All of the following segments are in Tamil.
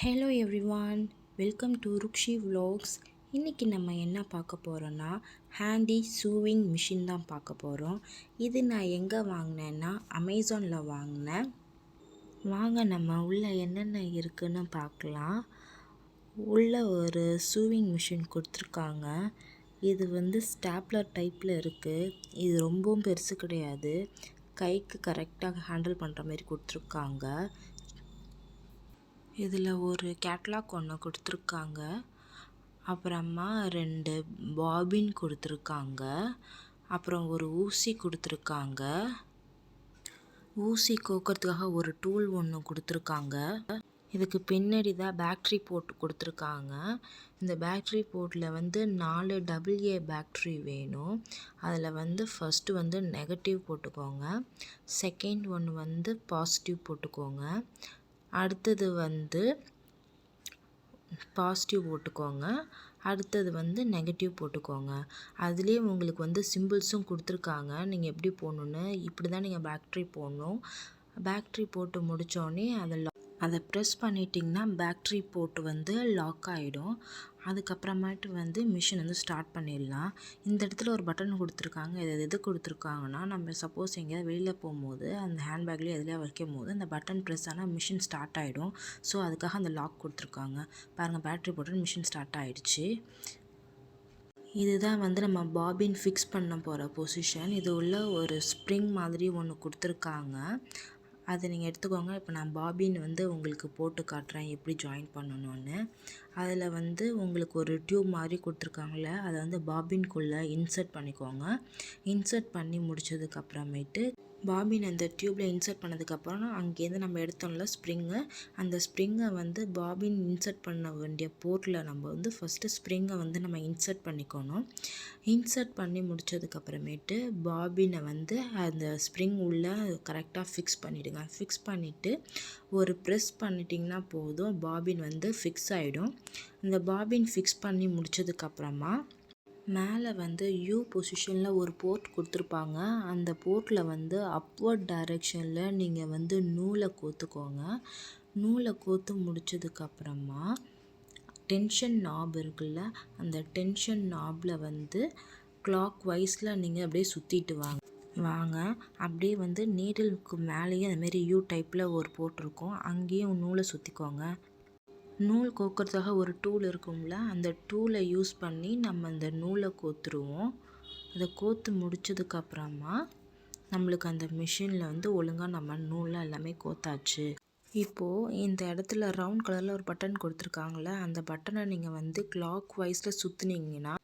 Hello everyone, welcome to Rukshi vlogs. இன்றைக்கி நம்ம என்ன பார்க்க போகிறோன்னா ஹேண்டி சூவிங் மிஷின் தான் பார்க்க போகிறோம். இது நான் எங்கே வாங்கினேன்னா அமேசானில் வாங்கினேன். வாங்க நம்ம உள்ளே என்னென்ன இருக்குதுன்னு பார்க்கலாம். உள்ளே ஒரு சூவிங் மிஷின் கொடுத்துருக்காங்க. இது ஸ்டாப்லர் டைப்பில் இருக்குது. இது ரொம்பவும் பெருசு கிடையாது. கைக்கு கரெக்டாக ஹேண்டில் பண்ணுற மாதிரி கொடுத்துருக்காங்க. இதில் ஒரு கேட்லாக் ஒன்று கொடுத்துருக்காங்க. அப்புறமா 2 பாபின் கொடுத்துருக்காங்க. அப்புறம் ஒரு ஊசி கொடுத்துருக்காங்க. ஊசி கோக்கிறதுக்காக ஒரு டூல் ஒன்று கொடுத்துருக்காங்க. இதுக்கு பின்னாடி தான் பேட்ரி போர்ட் கொடுத்துருக்காங்க. இந்த பேட்ரி போர்ட்டில் 4 AA பேட்ரி வேணும். அதில் ஃபஸ்ட்டு நெகட்டிவ் போட்டுக்கோங்க. செகண்ட் ஒன்று பாசிட்டிவ் போட்டுக்கோங்க. அடுத்தது பாசிட்டிவ் போட்டுக்கோங்க. அடுத்தது நெகட்டிவ் போட்டுக்கோங்க. அதுலேயே உங்களுக்கு சிம்பிள்ஸும் கொடுத்துருக்காங்க. நீங்கள் எப்படி போடணுன்னு. இப்படி தான் நீங்கள் பேட்ரி போடணும். பேட்ரி போட்டு முடித்தோடனே அதை ப்ரெஸ் பண்ணிட்டிங்கன்னா பேட்ரி போட்டு லாக் ஆகிடும். அதுக்கப்புறமேட்டு மிஷின் ஸ்டார்ட் பண்ணிடலாம். இந்த இடத்துல ஒரு பட்டன் கொடுத்துருக்காங்க. இது எது கொடுத்துருக்காங்கன்னா, நம்ம சப்போஸ் எங்கேயாவது வெளியில் போகும்போது அந்த ஹேண்ட்பேக்லேயே எதுலையா வைக்கும் போது அந்த பட்டன் ப்ரெஸ் ஆனால் மிஷின் ஸ்டார்ட் ஆகிடும். ஸோ அதுக்காக அந்த லாக் கொடுத்துருக்காங்க. பாருங்கள், பேட்ரி போட்டு மிஷின் ஸ்டார்ட் ஆகிடுச்சு. இதுதான் நம்ம பாபின் ஃபிக்ஸ் பண்ண போகிற பொசிஷன். இது உள்ள ஒரு ஸ்ப்ரிங் மாதிரி ஒன்று கொடுத்துருக்காங்க. அதை நீங்கள் எடுத்துக்கோங்க. இப்போ நான் பாபின் உங்களுக்கு போட்டு காட்டுறேன் எப்படி ஜாயின் பண்ணணும்னு. அதில் உங்களுக்கு ஒரு டியூப் மாதிரி கொடுத்துருக்காங்களே, அதை பாபின்குள்ளே இன்சர்ட் பண்ணிக்கோங்க. இன்சர்ட் பண்ணி முடித்ததுக்கப்புறமேட்டு பாபின் அந்த டியூப்பில் இன்சர்ட் பண்ணதுக்கப்புறம் அங்கேருந்து நம்ம எடுத்தோம்ல ஸ்ப்ரிங்கு, அந்த ஸ்ப்ரிங்கை பாபின் இன்சர்ட் பண்ண வேண்டிய போர்ட்டில் நம்ம ஃபஸ்ட்டு ஸ்ப்ரிங்கை நம்ம இன்சர்ட் பண்ணிக்கணும். இன்சர்ட் பண்ணி முடித்ததுக்கப்புறமேட்டு பாபினை அந்த ஸ்ப்ரிங் உள்ளே கரெக்டாக ஃபிக்ஸ் பண்ணிவிடுங்க. ஃபிக்ஸ் பண்ணிவிட்டு ஒரு ப்ரெஸ் பண்ணிட்டிங்கன்னா போதும், பாபின் ஃபிக்ஸ் ஆகிடும். இந்த பாபின் ஃபிக்ஸ் பண்ணி முடித்ததுக்கப்புறமா மேலே யூ பொசிஷனில் ஒரு போர்ட் கொடுத்துருப்பாங்க. அந்த போர்ட்டில் அப்வர்ட் டைரெக்ஷனில் நீங்கள் நூலை கோத்துக்கோங்க. நூலை கோத்து முடித்ததுக்கப்புறமா டென்ஷன் நாப் இருக்குல்ல, அந்த டென்ஷன் நாபில் கிளாக் வைஸில் நீங்கள் அப்படியே சுற்றிட்டு வாங்க. அப்படியே நீடிலுக்கு மேலேயே அதுமாரி யூ டைப்பில் ஒரு போட்டிருக்கும். அங்கேயும் நூலை சுற்றிக்கோங்க. நூல் கோக்கிறதுக்காக ஒரு டூல் இருக்கும்ல, அந்த டூலை யூஸ் பண்ணி நம்ம அந்த நூலை கோத்துருவோம். அதை கோத்து முடித்ததுக்கப்புறமா நம்மளுக்கு அந்த மிஷினில் ஒழுங்காக நம்ம நூலை எல்லாமே கோத்தாச்சு. இப்போது இந்த இடத்துல ரவுண்ட் கலரில் ஒரு பட்டன் கொடுத்துருக்காங்களே, அந்த பட்டனை நீங்கள் கிளாக் வைஸில் சுற்றுனீங்கன்னா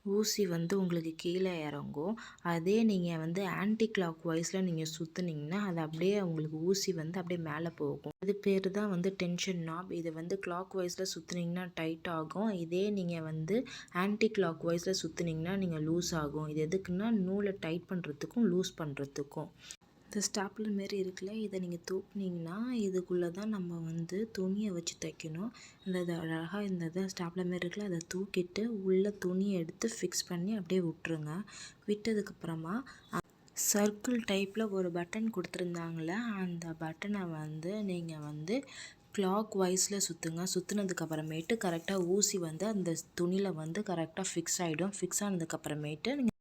ஊசி உங்களுக்கு கீழே இறங்கும். அதே நீங்கள் ஆன்டி கிளாக் வைஸில் நீங்கள் சுற்றுனீங்கன்னா அது அப்படியே உங்களுக்கு ஊசி அப்படியே மேலே போகும். இது பேர் தான் டென்ஷன் நாப். இது கிளாக் வைஸில் சுற்றுனீங்கன்னா டைட் ஆகும். இதே நீங்கள் ஆன்டி கிளாக் வைஸில் சுற்றுனீங்கன்னா நீங்கள் லூஸ் ஆகும். இது எதுக்குன்னா நூலை டைட் பண்ணுறதுக்கும் லூஸ் பண்ணுறதுக்கும். இந்த ஸ்டாப்லர் மாரி இருக்குல்ல, இதை நீங்கள் தூக்குனீங்கன்னா இதுக்குள்ளே தான் நம்ம துணியை வச்சு தைக்கணும். இந்த அழகாக இந்த ஸ்டாப்லர் மாரி இருக்குல்ல, அதை தூக்கிட்டு உள்ளே துணியை எடுத்து ஃபிக்ஸ் பண்ணி அப்படியே விட்டுருங்க. விட்டதுக்கப்புறமா சர்க்கிள் டைப்பில் ஒரு பட்டன் கொடுத்துருந்தாங்களே, அந்த பட்டனை நீங்கள் கிளாக் வைஸில் சுற்றுங்க. சுற்றுனதுக்கப்புறமேட்டு கரெக்டாக ஊசி அந்த துணியில் கரெக்டாக ஃபிக்ஸ் ஆகிடும். ஃபிக்ஸ் ஆனதுக்கப்புறமேட்டு நீங்கள்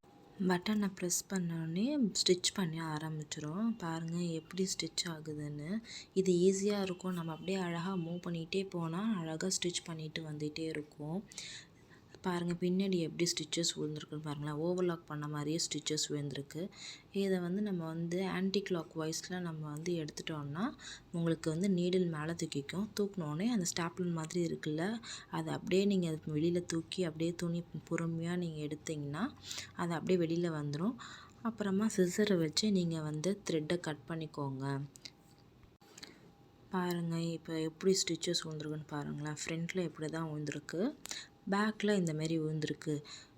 பட்டனை ப்ரெஸ் பண்ணோடனே ஸ்டிச் பண்ண ஆரம்பிச்சிடும். பாருங்கள் எப்படி ஸ்டிச் ஆகுதுன்னு. இது ஈஸியாக இருக்கும். நம்ம அப்படியே அழகாக மூவ் பண்ணிகிட்டே போனால் அழகாக ஸ்டிச் பண்ணிட்டு வந்துகிட்டே இருக்கும். பாருங்கள் பின்னாடி எப்படி ஸ்டிச்சஸ் விழுந்துருக்குன்னு பாருங்களேன். ஓவர்லாக் பண்ண மாதிரியே ஸ்டிச்சஸ் விழுந்திருக்கு. இதை நம்ம ஆன்டி கிளாக் வைஸில் நம்ம எடுத்துட்டோம்னா உங்களுக்கு நீடில் மேலே தூக்கிக்கும். தூக்கினோடனே அந்த ஸ்டாப்லர் மாதிரி இருக்குல்ல, அதை அப்படியே நீங்கள் வெளியில் தூக்கி அப்படியே துணி பொறுமையாக நீங்கள் எடுத்திங்கன்னா அது அப்படியே வெளியில் வந்துடும். அப்புறமா சிசரை வச்சு நீங்கள் த்ரெட்டை கட் பண்ணிக்கோங்க. பாருங்கள் இப்போ எப்படி ஸ்டிச்சஸ் விழுந்துருக்குன்னு பாருங்களேன். ஃப்ரண்ட்டில் இப்படி தான் விழுந்திருக்கு, பேக்கில் இந்தமாரி விழுந்திருக்கு.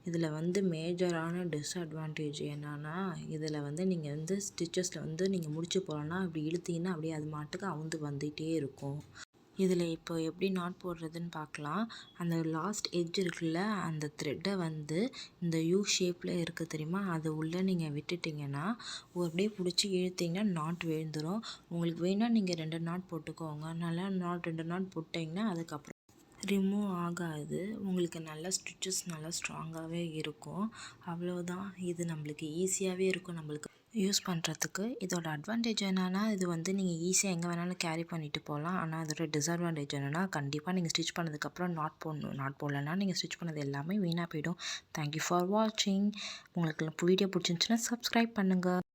இதில் மேஜரான டிஸ்அட்வான்டேஜ் என்னன்னா, இதில் நீங்கள் ஸ்டிச்சஸில் நீங்கள் முடிச்சு போகலன்னா அப்படி இழுத்தீங்கன்னா அப்படியே அது மாட்டுக்கு அவுந்து வந்துகிட்டே இருக்கும். இதில் இப்போ எப்படி நாட் போடுறதுன்னு பார்க்கலாம். அந்த லாஸ்ட் எட்ஜ் இருக்குல்ல, அந்த த்ரெட்டை வந்து இந்த யூ ஷேப்பில் இருக்குது தெரியுமா, அது உள்ளே நீங்கள் விட்டுட்டிங்கன்னா அப்படியே பிடிச்சி இழுத்திங்கன்னா நாட் விழுந்துடும். உங்களுக்கு வேணால் நீங்கள் 2 நாட் போட்டுக்கோங்க. நல்லா 2 நாட் போட்டிங்கன்னா அதுக்கப்புறம் ரிமூவ் ஆகாது. உங்களுக்கு நல்லா ஸ்டிச்சஸ் நல்லா ஸ்ட்ராங்காகவே இருக்கும். அவ்வளோதான். இது நம்மளுக்கு ஈஸியாகவே இருக்கும் நம்மளுக்கு யூஸ் பண்ணுறதுக்கு. இதோட அட்வான்டேஜ் என்னென்னா, இது வந்து நீங்கள் ஈஸியாக எங்கே வேணாலும் கேரி பண்ணிட்டு போகலாம். ஆனால் அதோட டிஸ்அட்வான்டேஜ் என்னென்னா, கண்டிப்பாக நீங்கள் ஸ்டிச் பண்ணதுக்கப்புறம் நாட் போடணும். நாட் போடலைன்னா நீங்கள் ஸ்டிச் பண்ணது எல்லாமே வீணாக போயிடும். தேங்க்யூ ஃபார் வாட்சிங். உங்களுக்கு வீடியோ பிடிச்சிருந்துச்சுன்னா சப்ஸ்கிரைப் பண்ணுங்கள்.